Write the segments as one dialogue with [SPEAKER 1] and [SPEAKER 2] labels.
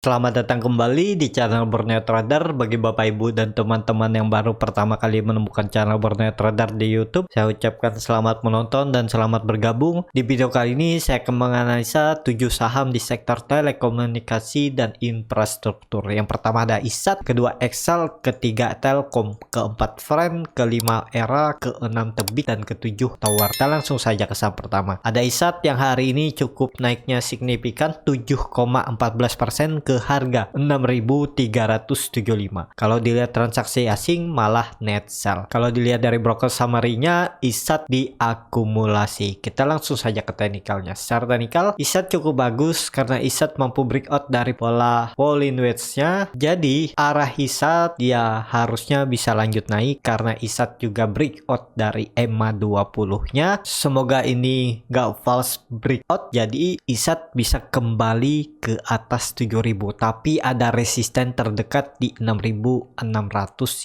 [SPEAKER 1] Selamat datang kembali di channel Borneo Trader. Bagi Bapak Ibu dan teman-teman yang baru pertama kali menemukan channel Borneo Trader di YouTube, saya ucapkan selamat menonton dan selamat bergabung. Di video kali ini saya akan menganalisa 7 saham di sektor telekomunikasi dan infrastruktur. Yang pertama ada ISAT, kedua Excel, ketiga Telkom, keempat Frame, kelima Era, keenam Tebik, dan ketujuh Tower. Kita langsung saja ke saham pertama. Ada ISAT yang hari ini cukup naiknya signifikan 7,14% ke harga 6.375. Kalau dilihat transaksi asing malah net sell. Kalau dilihat dari broker summary-nya, ISAT diakumulasi. Kita langsung saja ke teknikalnya. Secara teknikal, ISAT cukup bagus karena ISAT mampu breakout dari pola Bollinger Wedge-nya. Jadi arah ISAT dia harusnya bisa lanjut naik karena ISAT juga breakout dari EMA 20-nya. Semoga ini gak false breakout, jadi ISAT bisa kembali ke atas 7.000. Tapi ada resisten terdekat di 6.600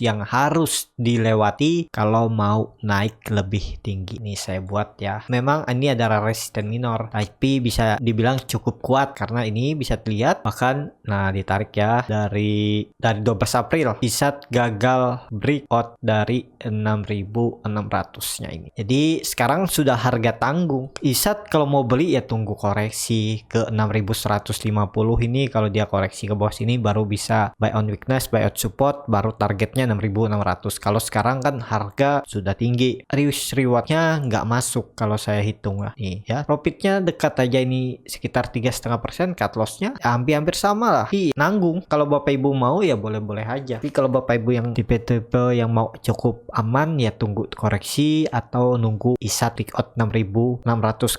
[SPEAKER 1] yang harus dilewati kalau mau naik lebih tinggi. Ini saya buat ya. Memang ini adalah resisten minor, tapi bisa dibilang cukup kuat karena ini bisa dilihat bahkan nah ditarik ya dari 12 April ISAT gagal breakout dari 6.600-nya ini. Jadi sekarang sudah harga tanggung. ISAT kalau mau beli ya tunggu koreksi ke 6.150 ini. Kalau dia koreksi ke bawah sini baru bisa buy on weakness, buy out support, baru targetnya 6.600. Kalau sekarang kan harga sudah tinggi, risk rewardnya nggak masuk kalau saya hitung lah nih ya. Profitnya dekat aja ini sekitar 3,5%, cut lossnya ya, hampir sama lah. Nanggung. Kalau Bapak Ibu mau ya boleh-boleh aja. Tapi kalau Bapak Ibu yang tipe-tipe yang mau cukup aman ya tunggu koreksi atau nunggu ISAT breakout 6.600,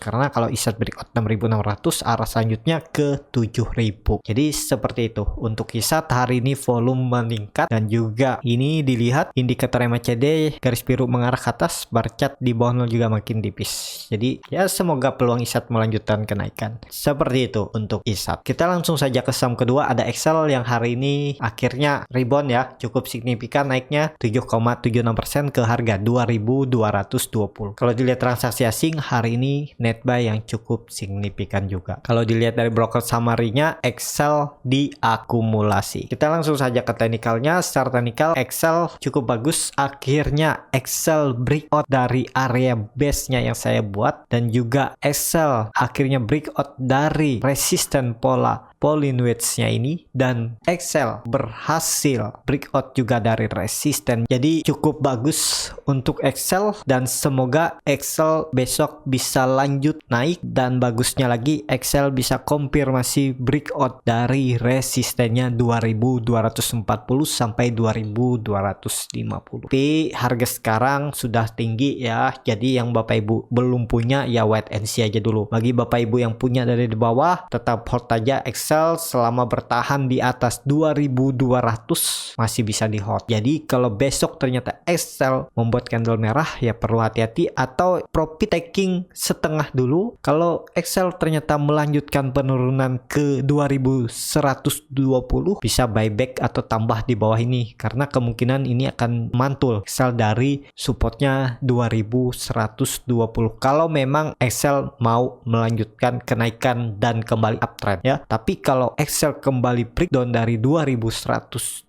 [SPEAKER 1] karena kalau ISAT breakout 6.600 arah selanjutnya ke 7.000. Jadi seperti itu untuk ISAT. Hari ini volume meningkat dan juga ini dilihat indikator MACD garis biru mengarah ke atas, bar chart di bawah 0 juga makin tipis. Jadi ya semoga peluang ISAT melanjutkan kenaikan. Seperti itu untuk ISAT. Kita langsung saja ke saham kedua, ada Excel yang hari ini akhirnya rebound ya, cukup signifikan naiknya 7,76% ke harga 2.220. Kalau dilihat transaksi asing hari ini net buy yang cukup signifikan juga. Kalau dilihat dari broker summary-nya, Excel diakumulasi. Kita langsung saja ke teknikalnya. Secara teknikal Excel cukup bagus. Akhirnya Excel breakout dari area base-nya yang saya buat, dan juga Excel akhirnya breakout dari resisten pola Bollinger Wedge-nya ini, dan Excel berhasil breakout juga dari resisten. Jadi cukup bagus untuk Excel dan semoga Excel besok bisa lanjut naik, dan bagusnya lagi Excel bisa konfirmasi breakout dari resistennya 2.240 sampai 2.250. Tapi harga sekarang sudah tinggi ya. Jadi yang Bapak Ibu belum punya ya wait and see aja dulu. Bagi Bapak Ibu yang punya dari di bawah, tetap hold aja Excel selama bertahan di atas 2.200 masih bisa di hold. Jadi kalau besok ternyata Excel membuat candle merah ya perlu hati-hati atau profit taking setengah dulu. Kalau Excel ternyata melanjutkan penurunan ke 2.120 bisa buyback atau tambah di bawah ini karena kemungkinan ini akan mantul Excel dari supportnya 2.120 kalau memang Excel mau melanjutkan kenaikan dan kembali uptrend ya. Tapi kalau Excel kembali breakdown dari 2.120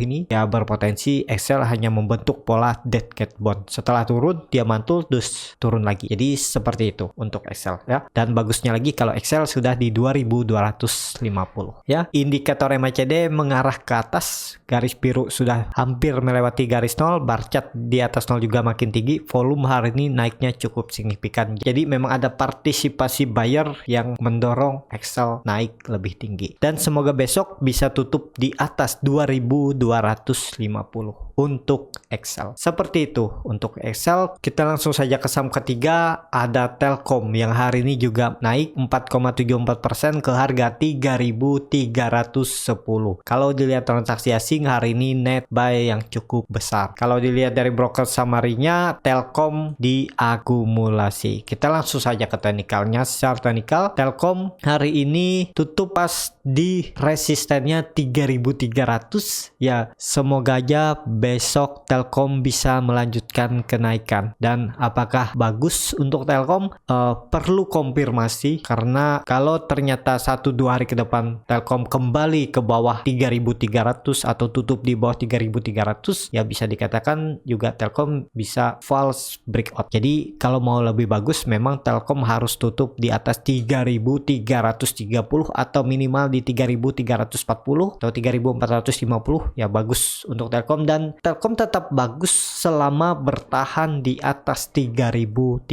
[SPEAKER 1] ini ya berpotensi Excel hanya membentuk pola dead cat bond. Setelah turun dia mantul terus turun lagi. Jadi seperti itu untuk Excel ya. Dan bagusnya lagi kalau Excel sudah di 2.250 ya. Indikator MACD mengarah ke atas, garis biru sudah hampir melewati garis 0, bar chart di atas 0 juga makin tinggi. Volume hari ini naiknya cukup signifikan. Jadi memang ada partisipasi buyer yang mendorong Excel naik lebih tinggi, dan semoga besok bisa tutup di atas 2.250 untuk Excel. Seperti itu untuk Excel. Kita langsung saja ke saham ketiga, ada Telkom yang hari ini juga naik 4,74% ke harga 3.310. Kalau dilihat transaksi asing hari ini net buy yang cukup besar. Kalau dilihat dari broker summary-nya, Telkom diakumulasi. Kita langsung saja ke teknikalnya. Secara teknikal Telkom hari ini tutup pas di resistennya 3300. Ya semoga aja besok Telkom bisa melanjutkan kenaikan. Dan apakah bagus untuk Telkom? Perlu konfirmasi, karena kalau ternyata 1-2 hari ke depan Telkom kembali ke bawah 3300 atau tutup di bawah 3300, ya bisa dikatakan juga Telkom bisa false breakout. Jadi kalau mau lebih bagus memang Telkom harus tutup di atas 3330 atau minimal di 3340 atau 3450, ya bagus untuk Telkom. Dan Telkom tetap bagus selama bertahan di atas 3300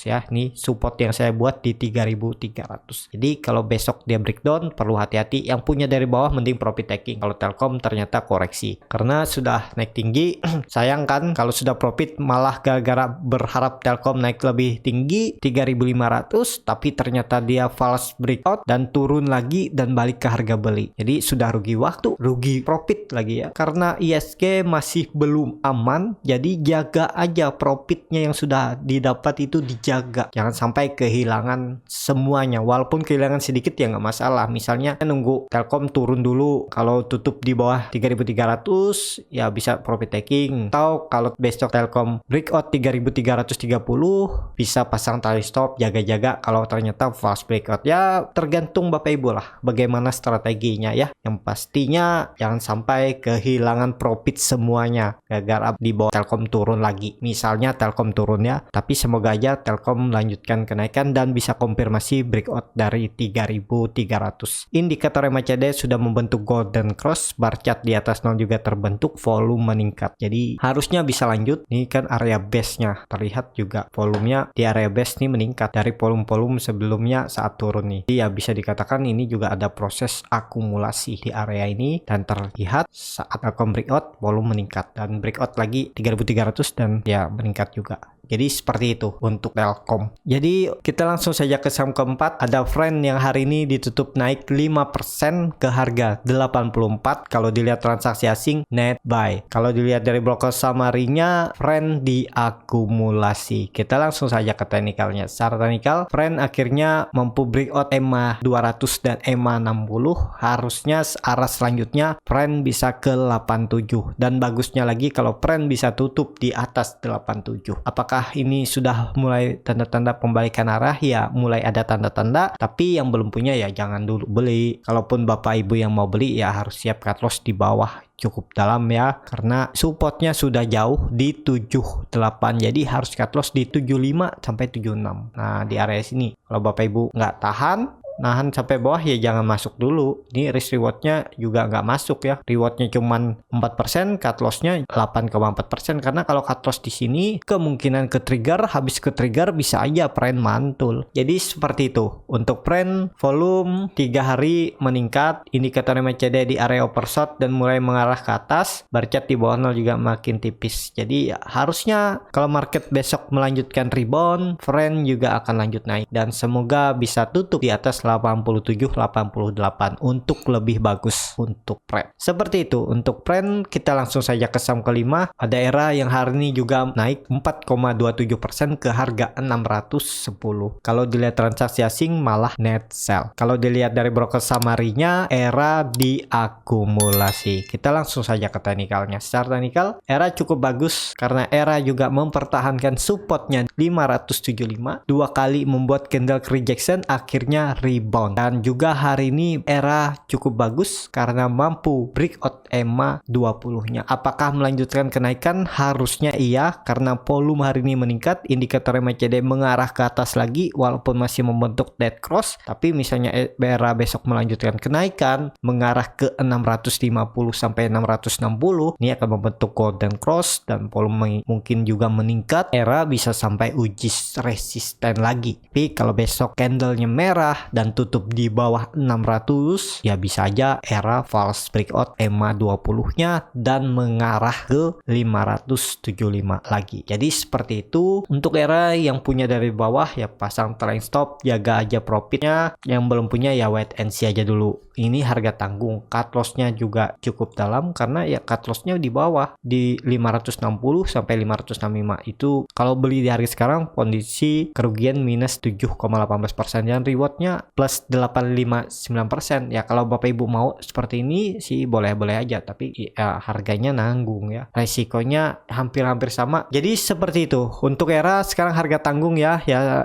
[SPEAKER 1] ya. Ini support yang saya buat di 3300. Jadi kalau besok dia breakdown perlu hati-hati. Yang punya dari bawah mending profit taking kalau Telkom ternyata koreksi, karena sudah naik tinggi. Sayang kan kalau sudah profit malah gara-gara berharap Telkom naik lebih tinggi 3500 tapi ternyata dia false breakout dan turun lagi dan balik ke harga beli. Jadi sudah rugi waktu, rugi profit lagi ya. Karena ISG masih belum aman, jadi jaga aja profitnya yang sudah didapat itu, dijaga. Jangan sampai kehilangan semuanya. Walaupun kehilangan sedikit ya nggak masalah. Misalnya nunggu Telkom turun dulu, kalau tutup di bawah 3300 ya bisa profit taking. Atau kalau besok Telkom breakout 3330 bisa pasang tali stop, jaga-jaga kalau ternyata false breakout. Ya tergantung Bapak Ibu lah bagaimana strateginya ya. Yang pastinya jangan sampai kehilangan profit semuanya gara-gara di bawah Telkom turun lagi. Misalnya Telkom turun ya, tapi semoga aja Telkom melanjutkan kenaikan dan bisa konfirmasi breakout dari 3300. Indikator MACD sudah membentuk golden cross, bar chart di atas 0 juga terbentuk, volume meningkat. Jadi harusnya bisa lanjut. Ini kan area base-nya. Terlihat juga volumenya di area base ini meningkat dari volume-volume sebelumnya saat turun nih. Jadi ya bisa dikatakan ini juga ada proses akumulasi di area ini, dan terlihat saat Telkom breakout volume meningkat dan breakout lagi 3300 dan ya meningkat juga. Jadi seperti itu untuk Telkom. Jadi kita langsung saja ke saham keempat. Ada Friend yang hari ini ditutup naik 5% ke harga 84. Kalau dilihat transaksi asing net buy. Kalau dilihat dari broker summary-nya Friend diakumulasi. Kita langsung saja ke teknikalnya. Secara teknikal Friend akhirnya mampu breakout EMA 200 dan EMA 60. Harusnya arah selanjutnya Friend bisa ke 87. Dan bagusnya lagi kalau Friend bisa tutup di atas 87. Apakah ini sudah mulai tanda-tanda pembalikan arah? Ya mulai ada tanda-tanda, tapi yang belum punya ya jangan dulu beli. Kalaupun Bapak Ibu yang mau beli ya harus siap cut loss di bawah cukup dalam ya, karena supportnya sudah jauh di 78, jadi harus cut loss di 75 sampai 76. Nah di area sini kalau Bapak Ibu nggak tahan, nahan sampai bawah ya jangan masuk dulu. Ini risk rewardnya juga nggak masuk ya. Rewardnya cuman 4%, cut lossnya 8,4%. Karena kalau cut loss di sini kemungkinan ke trigger, habis ke trigger bisa aja Friend mantul. Jadi seperti itu. Untuk Friend volume 3 hari meningkat, indikator MACD di area overshot dan mulai mengarah ke atas. Bar chart di bawah 0 juga makin tipis. Jadi ya, harusnya kalau market besok melanjutkan rebound, Friend juga akan lanjut naik dan semoga bisa tutup di atas 87-88 untuk lebih bagus untuk Friend. Seperti itu untuk Friend. Kita langsung saja ke saham kelima. Ada Era yang hari ini juga naik 4,27% ke harga 610. Kalau dilihat transaksi asing malah net sell. Kalau dilihat dari broker summary-nya Era diakumulasi. Kita langsung saja ke teknikalnya. Secara teknikal Era cukup bagus karena Era juga mempertahankan supportnya 575, 2 kali membuat candle rejection, akhirnya rebound. Dan juga hari ini Era cukup bagus karena mampu breakout EMA 20-nya. Apakah melanjutkan kenaikan? Harusnya iya, karena volume hari ini meningkat, indikator MACD mengarah ke atas lagi walaupun masih membentuk dead cross. Tapi misalnya Era besok melanjutkan kenaikan mengarah ke 650 sampai 660, ini akan membentuk golden cross dan volume mungkin juga meningkat. Era bisa sampai uji resisten lagi. Tapi kalau besok candlenya merah dan tutup di bawah 600, ya bisa aja Era false breakout EMA 20-nya dan mengarah ke 575 lagi. Jadi seperti itu untuk Era. Yang punya dari bawah ya pasang trailing stop, jaga aja profitnya. Yang belum punya ya wait and see aja dulu. ini harga tanggung. Cut loss-nya juga cukup dalam karena ya cut loss-nya di bawah di 560 sampai 565. Itu kalau beli di harga sekarang kondisi kerugian minus 7,18% dan rewardnya plus 859%. Ya kalau Bapak Ibu mau seperti ini sih boleh-boleh aja, tapi ya harganya nanggung ya. Resikonya hampir-hampir sama. Jadi seperti itu. Untuk Era sekarang harga tanggung ya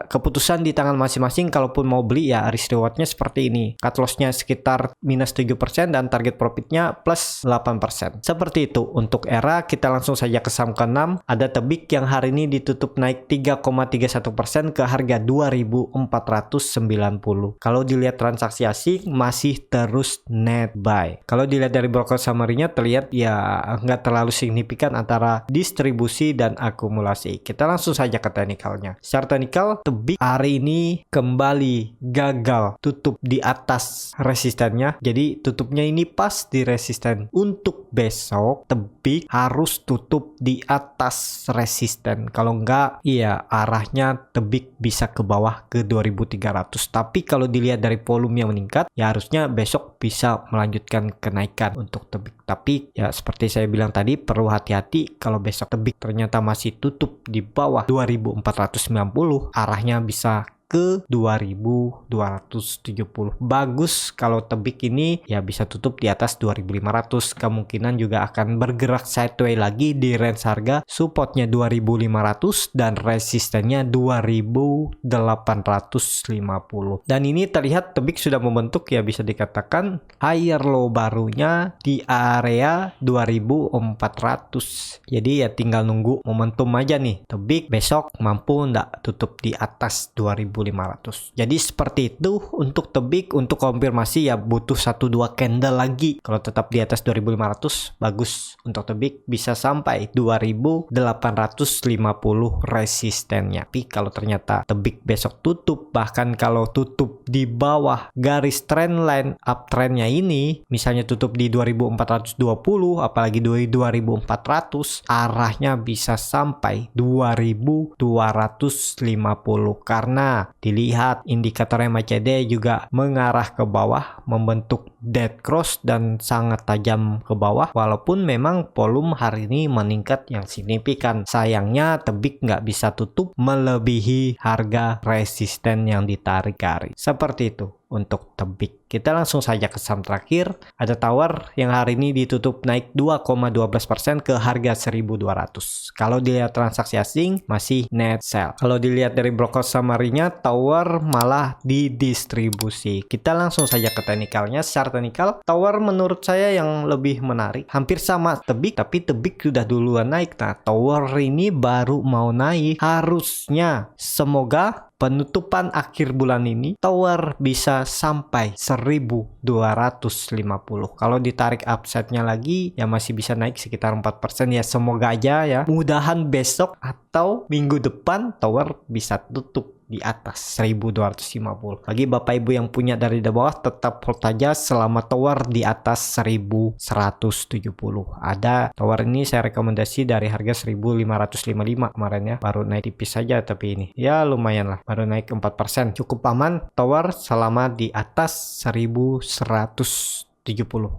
[SPEAKER 1] keputusan di tangan masing-masing. Kalaupun mau beli ya risk rewardnya seperti ini. Cut loss-nya sekitar minus 7% dan target profitnya plus 8%. Seperti itu untuk Era. Kita langsung saja ke saham ke-6. Ada Tebik yang hari ini ditutup naik 3,31% ke harga 2.490. Kalau dilihat transaksi asing masih terus net buy. Kalau dilihat dari broker summary-nya terlihat ya nggak terlalu signifikan antara distribusi dan akumulasi. Kita langsung saja ke teknikalnya. Secara teknikal, Tebik hari ini kembali gagal tutup di atas resistennya. Jadi tutupnya ini pas di resisten. Untuk besok Tebik harus tutup di atas resisten. Kalau enggak, iya arahnya Tebik bisa ke bawah ke 2300. Tapi kalau dilihat dari volume yang meningkat, ya harusnya besok bisa melanjutkan kenaikan untuk Tebik. Tapi ya seperti saya bilang tadi, perlu hati-hati kalau besok Tebik ternyata masih tutup di bawah 2490, arahnya bisa ke 2270. Bagus kalau Tebik ini ya bisa tutup di atas 2500. Kemungkinan juga akan bergerak sideways lagi di range harga supportnya 2500 dan resistennya 2850. Dan ini terlihat Tebik sudah membentuk ya bisa dikatakan higher low barunya di area 2400. Jadi ya tinggal nunggu momentum aja nih. Tebik besok mampu nggak tutup di atas 2500. Jadi seperti itu untuk Tebik. Untuk konfirmasi ya butuh 1-2 candle lagi. Kalau tetap di atas 2500 bagus untuk Tebik, bisa sampai 2850 resistennya. Tapi kalau ternyata Tebik besok tutup, bahkan kalau tutup di bawah garis trendline uptrendnya ini, misalnya tutup di 2420 apalagi 2400, arahnya bisa sampai 2250 karena dilihat indikator MACD juga mengarah ke bawah, membentuk dead cross dan sangat tajam ke bawah. Walaupun memang volume hari ini meningkat yang signifikan, sayangnya Tebik nggak bisa tutup melebihi harga resisten yang ditarik garis. Seperti itu untuk Tebik. Kita langsung saja ke saham terakhir. Ada Tower yang hari ini ditutup naik 2,12% ke harga 1200. Kalau dilihat transaksi asing masih net sell. Kalau dilihat dari broker summary-nya, Tower malah didistribusi. Kita langsung saja ke teknikalnya. Secara teknikal, Tower menurut saya yang lebih menarik. Hampir sama Tebik, tapi Tebik sudah duluan naik. Nah, Tower ini baru mau naik. Harusnya semoga penutupan akhir bulan ini Tower bisa sampai 1250. Kalau ditarik upside-nya lagi ya masih bisa naik sekitar 4% ya, semoga aja ya. Mudahan besok atau minggu depan Tower bisa tutup di atas 1250. Bagi Bapak Ibu yang punya dari di bawah, tetap hold aja selama Tower di atas 1170. Ada Tower ini saya rekomendasi dari harga 1555 kemarin ya, baru naik tipis saja, tapi ini ya lumayan lah, baru naik 4%. Cukup aman Tower selama di atas 1170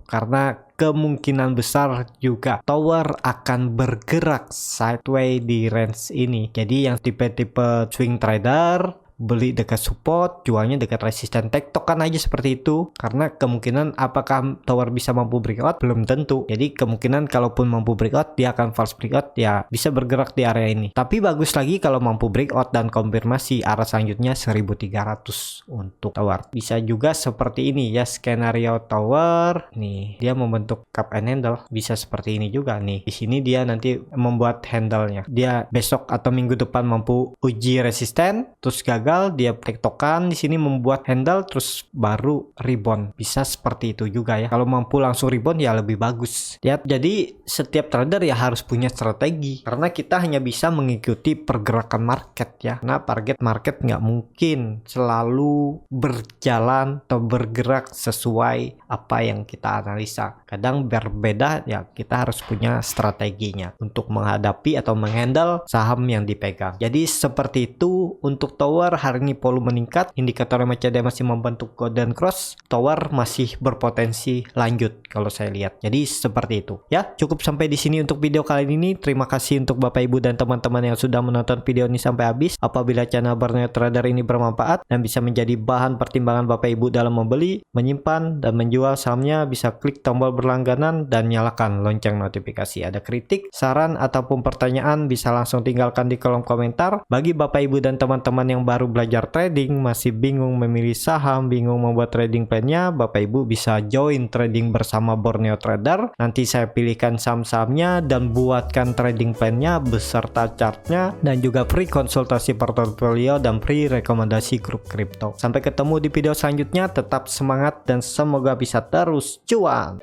[SPEAKER 1] karena kemungkinan besar juga Tower akan bergerak sideways di range ini. Jadi yang tipe-tipe swing trader beli dekat support, jualnya dekat resisten, tektokan aja seperti itu. Karena kemungkinan apakah Tower bisa mampu breakout belum tentu. Jadi kemungkinan kalaupun mampu breakout dia akan false breakout ya bisa bergerak di area ini. Tapi bagus lagi kalau mampu breakout dan konfirmasi arah selanjutnya 1300 untuk Tower. Bisa juga seperti ini ya skenario Tower. Nih, dia membentuk cup and handle, bisa seperti ini juga nih. Di sini dia nanti membuat handle-nya. Dia besok atau minggu depan mampu uji resisten, terus gagal, dia tektokan di sini membuat handle terus baru rebound. Bisa seperti itu juga ya. Kalau mampu langsung rebound ya lebih bagus. Ya, jadi setiap trader ya harus punya strategi. Karena kita hanya bisa mengikuti pergerakan market ya. Nah, target market nggak mungkin selalu berjalan atau bergerak sesuai apa yang kita analisa. Kadang berbeda ya, kita harus punya strateginya untuk menghadapi atau menghandle saham yang dipegang. Jadi seperti itu untuk Tower. However, hari ini volume meningkat, indikator MACD masih membentuk golden cross, tower masih berpotensi lanjut kalau saya lihat. Jadi seperti itu. Ya, cukup sampai di sini untuk video kali ini. Terima kasih untuk Bapak Ibu dan teman-teman yang sudah menonton video ini sampai habis. Apabila channel Borneo Trader ini bermanfaat dan bisa menjadi bahan pertimbangan Bapak Ibu dalam membeli, menyimpan, dan menjual sahamnya, bisa klik tombol berlangganan dan nyalakan lonceng notifikasi. Ada kritik, saran, ataupun pertanyaan bisa langsung tinggalkan di kolom komentar. Bagi Bapak Ibu dan teman-teman yang baru belajar trading, masih bingung memilih saham, bingung membuat trading plan-nya, Bapak Ibu bisa join trading bersama Borneo Trader. Nanti saya pilihkan saham-sahamnya dan buatkan trading plan-nya beserta chartnya, dan juga free konsultasi portofolio dan free rekomendasi grup kripto. Sampai ketemu di video selanjutnya, tetap semangat dan semoga bisa terus cuan.